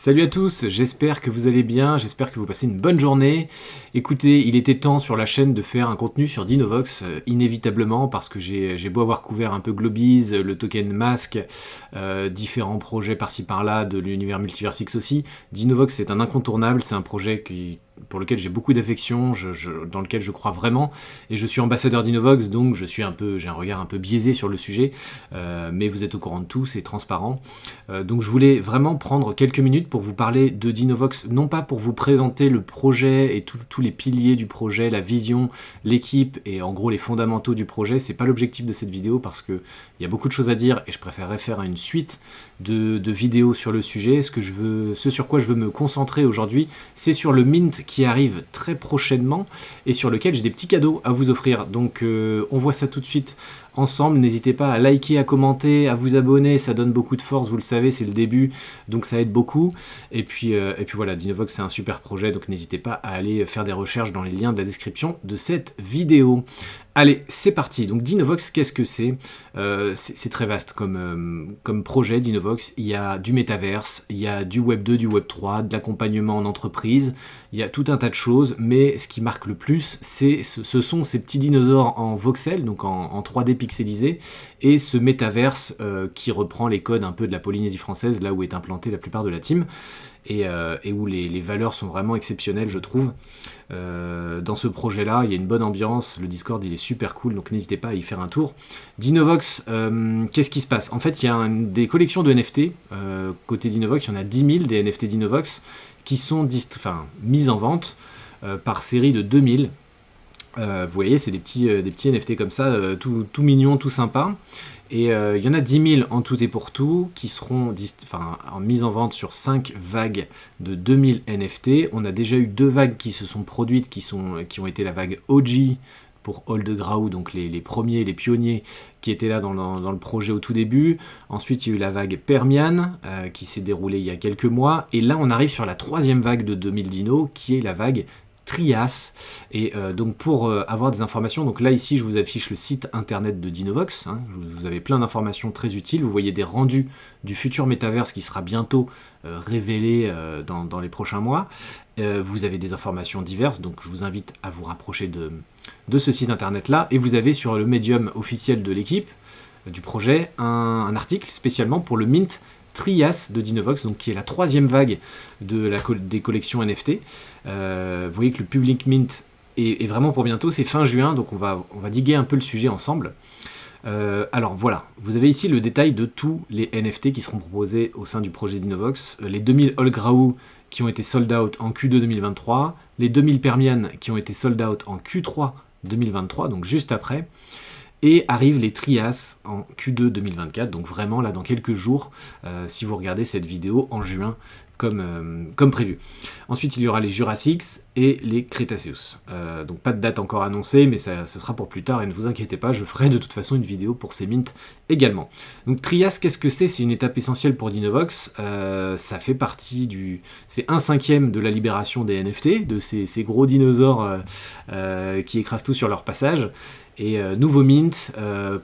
Salut à tous, j'espère que vous allez bien, j'espère que vous passez une bonne journée. Écoutez, il était temps sur la chaîne de faire un contenu sur Dinovox, inévitablement, parce que j'ai beau avoir couvert un peu Globiz, le token Mask, différents projets par-ci par-là, de l'univers Multiversix aussi. Dinovox c'est un incontournable, c'est un projet pour lequel j'ai beaucoup d'affection, dans lequel je crois vraiment, et je suis ambassadeur d'Innovox, donc j'ai un regard un peu biaisé sur le sujet, mais vous êtes au courant de tout, c'est transparent. Donc je voulais vraiment prendre quelques minutes pour vous parler de Dinovox, non pas pour vous présenter le projet et tous les piliers du projet, la vision, l'équipe et en gros les fondamentaux du projet, c'est pas l'objectif de cette vidéo parce qu'il y a beaucoup de choses à dire et je préférerais faire une suite de vidéos sur le sujet. Ce sur quoi je veux me concentrer aujourd'hui, c'est sur le mint qui arrive très prochainement et sur lequel j'ai des petits cadeaux à vous offrir. Donc on voit ça tout de suite ensemble. N'hésitez pas à liker, à commenter, à vous abonner, ça donne beaucoup de force, vous le savez, c'est le début, donc ça aide beaucoup. Et puis voilà, Dinovox c'est un super projet, donc n'hésitez pas à aller faire des recherches dans les liens de la description de cette vidéo. Allez, c'est parti. Donc Dinovox, qu'est-ce que c'est? C'est très vaste comme projet Dinovox. Il y a du métaverse, il y a du Web 2, du Web 3, de l'accompagnement en entreprise, il y a tout un tas de choses, mais ce qui marque le plus, ce sont ces petits dinosaures en voxel, donc en 3D pixelisé, et ce métaverse qui reprend les codes un peu de la Polynésie française, là où est implantée la plupart de la team. Et où les valeurs sont vraiment exceptionnelles, je trouve. Dans ce projet-là, il y a une bonne ambiance, le Discord il est super cool, donc n'hésitez pas à y faire un tour. Dinovox, qu'est-ce qui se passe? En fait, il y a des collections de NFT, côté Dinovox, il y en a 10 000 des NFT Dinovox, qui sont mises en vente par série de 2000. Vous voyez, c'est des petits NFT comme ça, tout mignons, tout sympas. Et il y en a 10 000 en tout et pour tout qui seront mises en vente sur 5 vagues de 2000 NFT. On a déjà eu 2 vagues qui se sont produites, qui ont été la vague OG pour Old Grau, donc les premiers, les pionniers qui étaient là dans le projet au tout début. Ensuite, il y a eu la vague Permian qui s'est déroulée il y a quelques mois. Et là, on arrive sur la 3e vague de 2000 dinos qui est la vague Trias. Et donc pour avoir des informations, donc là ici je vous affiche le site internet de Dinovox, hein, vous avez plein d'informations très utiles, vous voyez des rendus du futur métaverse qui sera bientôt révélé dans les prochains mois. Vous avez des informations diverses, donc je vous invite à vous rapprocher de ce site internet là, et vous avez sur le médium officiel de l'équipe du projet un article spécialement pour le mint Trias de Dinovox, donc qui est la 3e vague des collections NFT. Vous voyez que le public mint est vraiment pour bientôt, c'est fin juin, donc on va diguer un peu le sujet ensemble. Alors voilà, vous avez ici le détail de tous les NFT qui seront proposés au sein du projet Dinovox. Les 2000 Old Grau qui ont été sold out en Q2 2023, les 2000 Permian qui ont été sold out en Q3 2023, donc juste après. Et arrivent les Trias en Q2 2024, donc vraiment là dans quelques jours, si vous regardez cette vidéo en juin comme prévu. Ensuite il y aura les Jurassics et les Cretaceous. Donc pas de date encore annoncée, mais ce sera pour plus tard et ne vous inquiétez pas, je ferai de toute façon une vidéo pour ces mints également. Donc Trias, qu'est-ce que c'est? C'est une étape essentielle pour Dinovox, ça fait partie c'est 1/5 de la libération des NFT, de ces gros dinosaures qui écrasent tout sur leur passage. Et nouveau mint,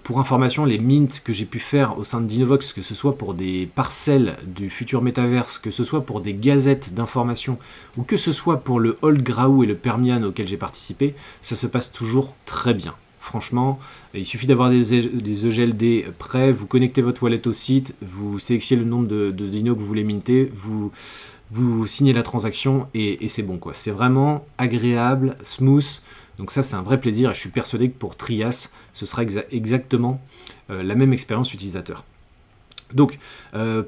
pour information, les mints que j'ai pu faire au sein de Dinovox, que ce soit pour des parcelles du futur métaverse, que ce soit pour des gazettes d'information, ou que ce soit pour le Old Grau et le Permian auquel j'ai participé, ça se passe toujours très bien. Franchement, il suffit d'avoir des EGLD prêts, vous connectez votre wallet au site, vous sélectionnez le nombre de dinos que vous voulez minter, vous signez la transaction et c'est bon quoi. C'est vraiment agréable, smooth. Donc ça c'est un vrai plaisir et je suis persuadé que pour Trias ce sera exactement la même expérience utilisateur. Donc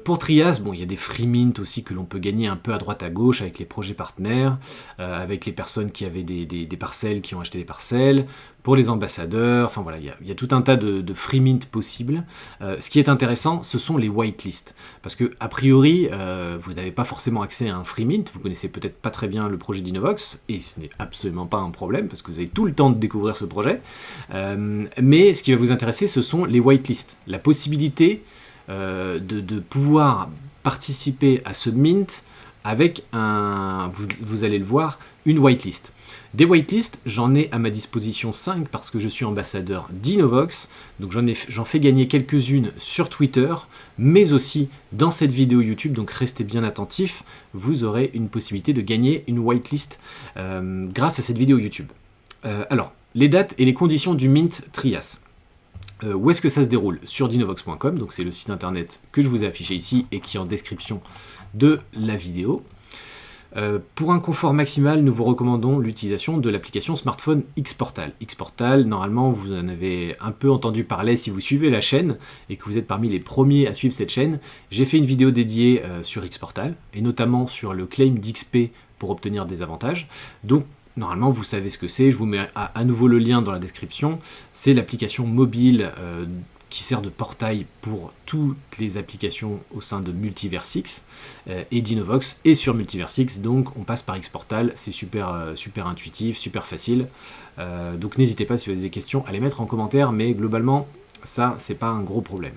pour Trias, bon, il y a des free mint aussi que l'on peut gagner un peu à droite à gauche avec les projets partenaires, avec les personnes qui avaient des parcelles, qui ont acheté des parcelles, pour les ambassadeurs, enfin voilà, il y a tout un tas de free mint possibles. Ce qui est intéressant, ce sont les whitelists, parce que a priori, vous n'avez pas forcément accès à un free mint, vous connaissez peut-être pas très bien le projet Dinovox, et ce n'est absolument pas un problème, parce que vous avez tout le temps de découvrir ce projet, mais ce qui va vous intéresser, ce sont les whitelists, la possibilité de pouvoir participer à ce mint avec vous allez le voir, une whitelist. Des whitelists, j'en ai à ma disposition 5 parce que je suis ambassadeur d'Innovox, donc j'en fais gagner quelques-unes sur Twitter, mais aussi dans cette vidéo YouTube, donc restez bien attentifs, vous aurez une possibilité de gagner une whitelist grâce à cette vidéo YouTube. Alors, les dates et les conditions du Mint Trias. Où est-ce que ça se déroule? Sur dinovox.com, donc c'est le site internet que je vous ai affiché ici et qui est en description de la vidéo. Pour un confort maximal, nous vous recommandons l'utilisation de l'application smartphone Xportal. Xportal, normalement, vous en avez un peu entendu parler si vous suivez la chaîne et que vous êtes parmi les premiers à suivre cette chaîne. J'ai fait une vidéo dédiée sur Xportal et notamment sur le claim d'XP pour obtenir des avantages. Donc, normalement, vous savez ce que c'est. Je vous mets à nouveau le lien dans la description. C'est l'application mobile qui sert de portail pour toutes les applications au sein de Multiversix et d'Innovox et sur Multiversix. Donc, on passe par Xportal. C'est super intuitif, super facile. Donc, n'hésitez pas si vous avez des questions à les mettre en commentaire. Mais globalement, ça, c'est pas un gros problème.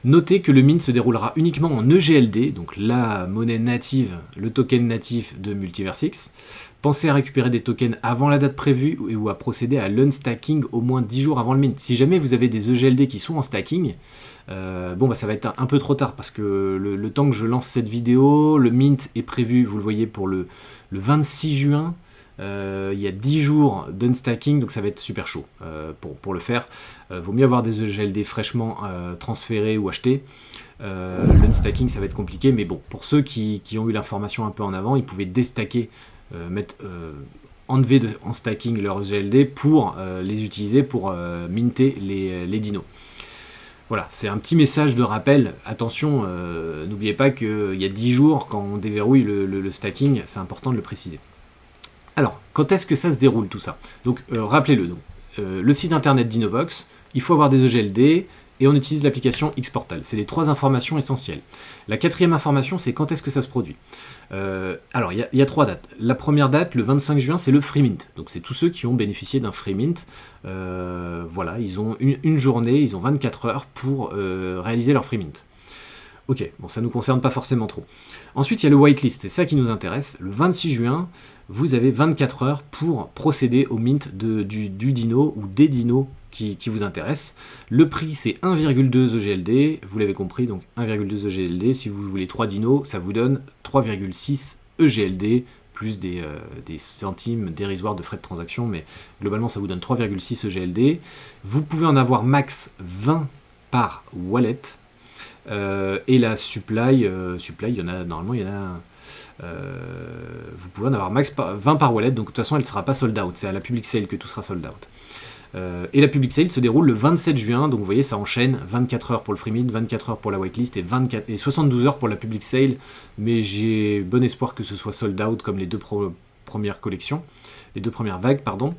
Notez que le mint se déroulera uniquement en EGLD, donc la monnaie native, le token natif de Multiversix. Pensez à récupérer des tokens avant la date prévue ou à procéder à l'unstacking au moins 10 jours avant le mint. Si jamais vous avez des EGLD qui sont en stacking, ça va être un peu trop tard parce que le temps que je lance cette vidéo, le mint est prévu, vous le voyez, pour le 26 juin. Il y a 10 jours d'unstacking, donc ça va être super chaud pour le faire. Vaut mieux avoir des EGLD fraîchement transférés ou achetés. L'unstacking, ça va être compliqué, mais bon, pour ceux qui ont eu l'information un peu en avant, ils pouvaient déstacker, enlever en stacking leurs EGLD pour les utiliser pour minter les dinos. Voilà, c'est un petit message de rappel. Attention, n'oubliez pas qu'il y a 10 jours, quand on déverrouille le stacking, c'est important de le préciser. Alors, quand est-ce que ça se déroule tout ça? Donc, rappelez-le, le site internet d'Innovox, il faut avoir des EGLD et on utilise l'application Xportal. C'est les 3 informations essentielles. La 4e information, c'est quand est-ce que ça se produit. Alors, il y a 3 dates. La première date, le 25 juin, c'est le free mint. Donc, c'est tous ceux qui ont bénéficié d'un free mint. Voilà, ils ont une journée, ils ont 24 heures pour réaliser leur free mint. Ok, bon, ça ne nous concerne pas forcément trop. Ensuite, il y a le whitelist, c'est ça qui nous intéresse. Le 26 juin, vous avez 24 heures pour procéder au mint du dino ou des dinos qui vous intéressent. Le prix, c'est 1,2 EGLD, vous l'avez compris, donc 1,2 EGLD. Si vous voulez 3 dinos, ça vous donne 3,6 EGLD, plus des centimes dérisoires de frais de transaction, mais globalement, ça vous donne 3,6 EGLD. Vous pouvez en avoir max 20 par wallet. Et la supply, il y en a, normalement, il y en a, vous pouvez en avoir max 20 par wallet, donc de toute façon, elle ne sera pas sold out, c'est à la public sale que tout sera sold out. Et la public sale se déroule le 27 juin, donc vous voyez, ça enchaîne 24 heures pour le free mint, 24 heures pour la whitelist et 72 heures pour la public sale, mais j'ai bon espoir que ce soit sold out comme les deux premières collections. Les 2 premières vagues, pardon.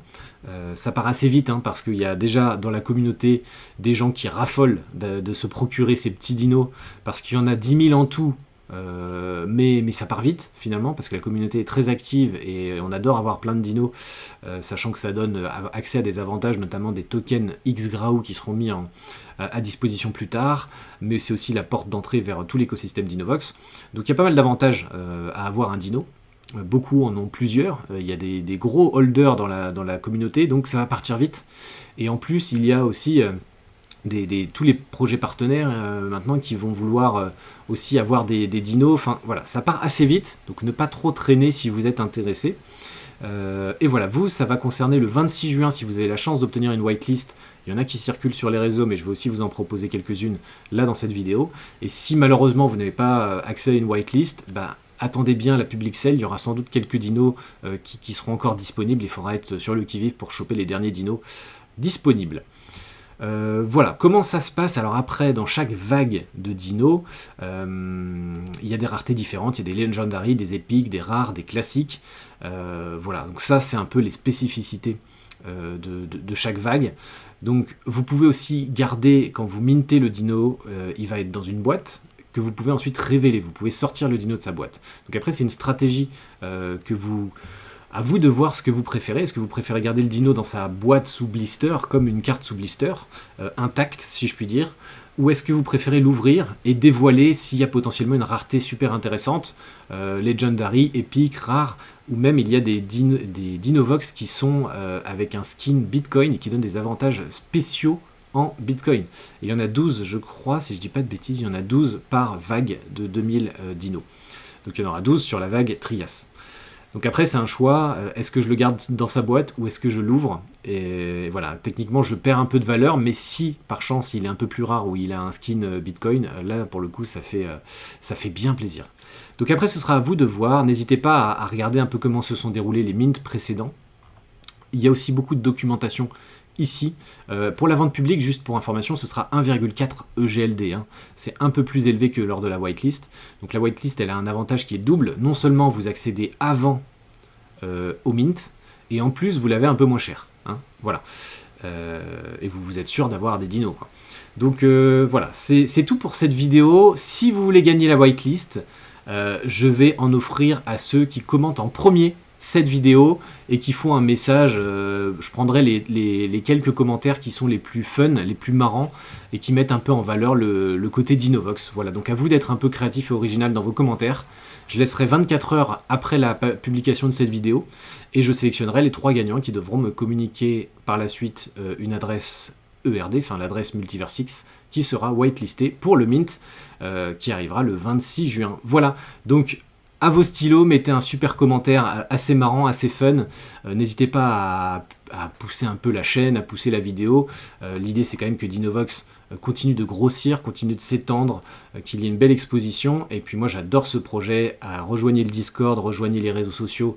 Ça part assez vite, hein, parce qu'il y a déjà dans la communauté des gens qui raffolent de se procurer ces petits dinos, parce qu'il y en a 10 000 en tout, mais ça part vite, finalement, parce que la communauté est très active, et on adore avoir plein de dinos, sachant que ça donne accès à des avantages, notamment des tokens XGRAU qui seront mis à disposition plus tard, mais c'est aussi la porte d'entrée vers tout l'écosystème d'Innovox. Donc il y a pas mal d'avantages à avoir un dino. Beaucoup en ont plusieurs, il y a des gros holders dans la communauté, donc ça va partir vite. Et en plus, il y a aussi tous les projets partenaires maintenant qui vont vouloir aussi avoir des dinos. Enfin voilà, ça part assez vite, donc ne pas trop traîner si vous êtes intéressé. Et voilà, ça va concerner le 26 juin si vous avez la chance d'obtenir une whitelist. Il y en a qui circulent sur les réseaux, mais je vais aussi vous en proposer quelques-unes là dans cette vidéo. Et si malheureusement vous n'avez pas accès à une whitelist, attendez bien la public sale, il y aura sans doute quelques dinos qui seront encore disponibles. Il faudra être sur le qui-vive pour choper les derniers dinos disponibles. Voilà, comment ça se passe? Alors après, dans chaque vague de dinos, il y a des raretés différentes, il y a des legendary, des épiques, des rares, des classiques. Voilà, donc ça c'est un peu les spécificités de chaque vague. Donc vous pouvez aussi garder, quand vous mintez le dino, il va être dans une boîte que vous pouvez ensuite révéler, vous pouvez sortir le dino de sa boîte. Donc après c'est une stratégie que vous À vous de voir ce que vous préférez. Est-ce que vous préférez garder le dino dans sa boîte sous blister, comme une carte sous blister, intacte si je puis dire, ou est-ce que vous préférez l'ouvrir et dévoiler s'il y a potentiellement une rareté super intéressante, Legendary, épique, rare, ou même il y a des Dinovox qui sont avec un skin Bitcoin et qui donnent des avantages spéciaux en Bitcoin. Il y en a 12, je crois, si je dis pas de bêtises, il y en a 12 par vague de 2000 dinos. Donc il y en aura 12 sur la vague Trias. Donc après, c'est un choix, est-ce que je le garde dans sa boîte ou est-ce que je l'ouvre? Et voilà, techniquement, je perds un peu de valeur, mais si, par chance, il est un peu plus rare ou il a un skin Bitcoin, là, pour le coup, ça fait bien plaisir. Donc après, ce sera à vous de voir. N'hésitez pas à regarder un peu comment se sont déroulés les mints précédents. Il y a aussi beaucoup de documentation ici. Pour la vente publique, juste pour information, ce sera 1,4 EGLD. Hein. C'est un peu plus élevé que lors de la whitelist. Donc la whitelist, elle a un avantage qui est double. Non seulement vous accédez avant au mint, et en plus vous l'avez un peu moins cher. Hein. Voilà. Et vous êtes sûr d'avoir des dinos. Quoi. Donc voilà, c'est tout pour cette vidéo. Si vous voulez gagner la whitelist, je vais en offrir à ceux qui commentent en premier cette vidéo et qui font un message, je prendrai les quelques commentaires qui sont les plus fun, les plus marrants et qui mettent un peu en valeur le côté Dinovox. Voilà, donc à vous d'être un peu créatif et original dans vos commentaires. Je laisserai 24 heures après la publication de cette vidéo et je sélectionnerai les 3 gagnants qui devront me communiquer par la suite une adresse ERD, enfin l'adresse Multiversix, qui sera whitelistée pour le mint qui arrivera le 26 juin. Voilà, donc à vos stylos, mettez un super commentaire assez marrant, assez fun. N'hésitez pas à pousser un peu la chaîne, à pousser la vidéo. L'idée, c'est quand même que Dinovox continue de grossir, continue de s'étendre, qu'il y ait une belle exposition. Et puis moi, j'adore ce projet. Rejoignez le Discord, rejoignez les réseaux sociaux.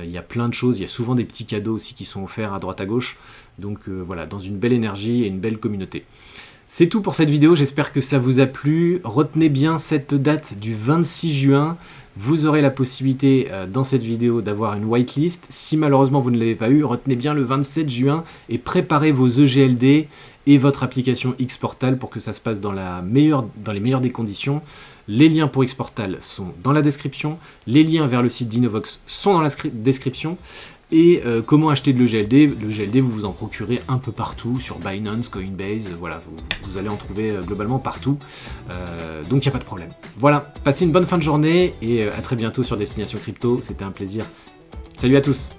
Il y a plein de choses. Il y a souvent des petits cadeaux aussi qui sont offerts à droite à gauche. Donc voilà, dans une belle énergie et une belle communauté. C'est tout pour cette vidéo, j'espère que ça vous a plu. Retenez bien cette date du 26 juin. Vous aurez la possibilité dans cette vidéo d'avoir une whitelist. Si malheureusement vous ne l'avez pas eu, retenez bien le 27 juin et préparez vos EGLD et votre application Xportal pour que ça se passe dans les meilleures des conditions. Les liens pour Xportal sont dans la description. Les liens vers le site Dinovox sont dans la description. Et comment acheter de l'EGLD? L'EGLD, vous vous en procurez un peu partout, sur Binance, Coinbase, voilà, vous allez en trouver globalement partout, donc il n'y a pas de problème. Voilà, passez une bonne fin de journée et à très bientôt sur Destination Crypto, c'était un plaisir. Salut à tous!